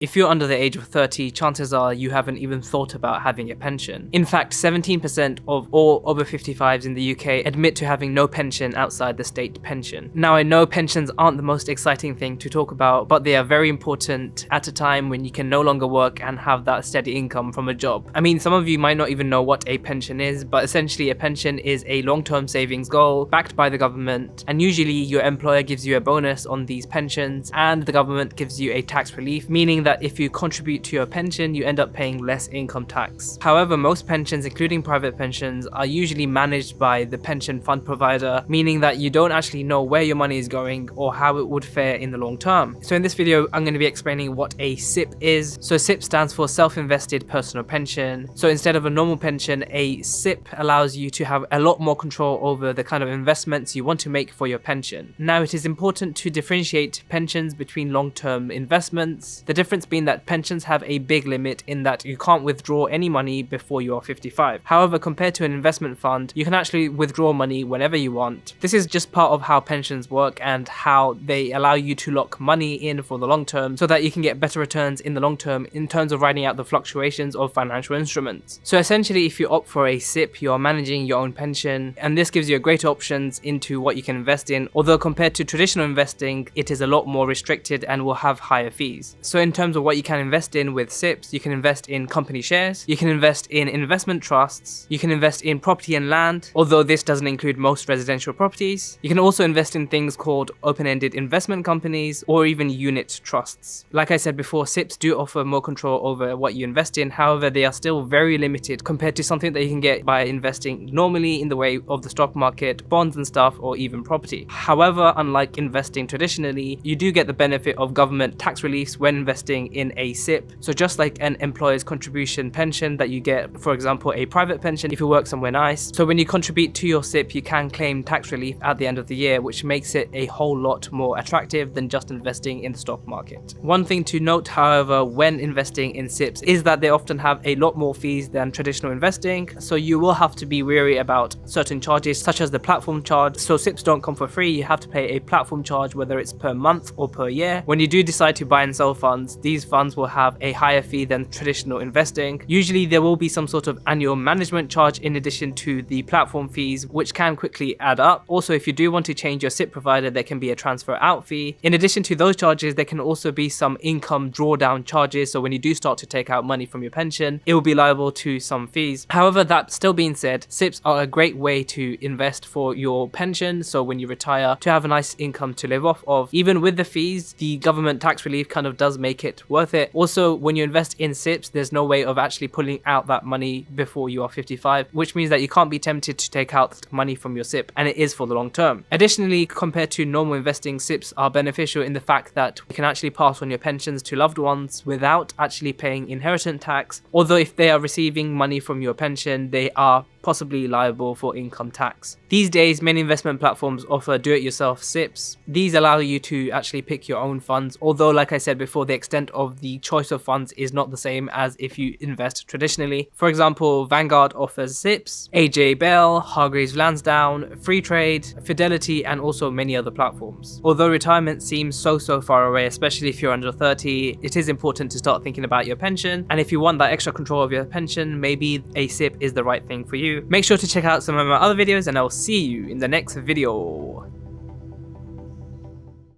If you're under the age of 30, chances are you haven't even thought about having a pension. In fact, 17% of all over 55s in the UK admit to having no pension outside the state pension. Now, I know pensions aren't the most exciting thing to talk about, but they are very important at a time when you can no longer work and have that steady income from a job. I mean, some of you might not even know what a pension is, but essentially a pension is a long-term savings goal backed by the government, and usually your employer gives you a bonus on these pensions and the government gives you a tax relief, meaning that if you contribute to your pension, you end up paying less income tax. However, most pensions, including private pensions, are usually managed by the pension fund provider, meaning that you don't actually know where your money is going or how it would fare in the long term. So in this video, I'm going to be explaining what a SIPP is. So SIPP stands for self-invested personal pension. So instead of a normal pension, a SIPP allows you to have a lot more control over the kind of investments you want to make for your pension. Now, it is important to differentiate pensions between long-term investments, the difference being that pensions have a big limit in that you can't withdraw any money before you are 55. However, compared to an investment fund, you can actually withdraw money whenever you want. This is just part of how pensions work and how they allow you to lock money in for the long term so that you can get better returns in the long term in terms of riding out the fluctuations of financial instruments. So essentially, if you opt for a SIPP, you are managing your own pension, and this gives you greater options into what you can invest in, although compared to traditional investing, it is a lot more restricted and will have higher fees. So in terms of what you can invest in with SIPPs, you can invest in company shares, you can invest in investment trusts, you can invest in property and land, although this doesn't include most residential properties. You can also invest in things called open-ended investment companies or even unit trusts. Like I said before, SIPPs do offer more control over what you invest in, however they are still very limited compared to something that you can get by investing normally in the way of the stock market, bonds and stuff, or even property. However, unlike investing traditionally, you do get the benefit of government tax reliefs when investing in a SIPP. So just like an employer's contribution pension that you get, for example, a private pension if you work somewhere nice. So when you contribute to your SIPP, you can claim tax relief at the end of the year, which makes it a whole lot more attractive than just investing in the stock market. One thing to note, however, when investing in SIPPs is that they often have a lot more fees than traditional investing. So you will have to be wary about certain charges such as the platform charge. So SIPPs don't come for free. You have to pay a platform charge, whether it's per month or per year. When you do decide to buy and sell funds, these funds will have a higher fee than traditional investing. Usually there will be some sort of annual management charge in addition to the platform fees, which can quickly add up. Also, if you do want to change your SIPP provider, there can be a transfer out fee. In addition to those charges, there can also be some income drawdown charges. So when you do start to take out money from your pension, it will be liable to some fees. However, that still being said, SIPPs are a great way to invest for your pension. So when you retire, to have a nice income to live off of. Even with the fees, the government tax relief kind of does make it worth it. Also, when you invest in SIPPs, there's no way of actually pulling out that money before you are 55, which means that you can't be tempted to take out money from your SIPP, and it is for the long term. Additionally, compared to normal investing, SIPPs are beneficial in the fact that you can actually pass on your pensions to loved ones without actually paying inheritance tax, although if they are receiving money from your pension, they are possibly liable for income tax. These days, many investment platforms offer do-it-yourself SIPPs. These allow you to actually pick your own funds, although like I said before, the extent of the choice of funds is not the same as if you invest traditionally. For example, Vanguard offers SIPPs, AJ Bell, Hargreaves Lansdown, Freetrade, Fidelity, and also many other platforms. Although retirement seems so far away, especially if you're under 30, it is important to start thinking about your pension, and if you want that extra control of your pension, maybe a SIPP is the right thing for you. Make sure to check out some of my other videos, and I'll see you in the next video.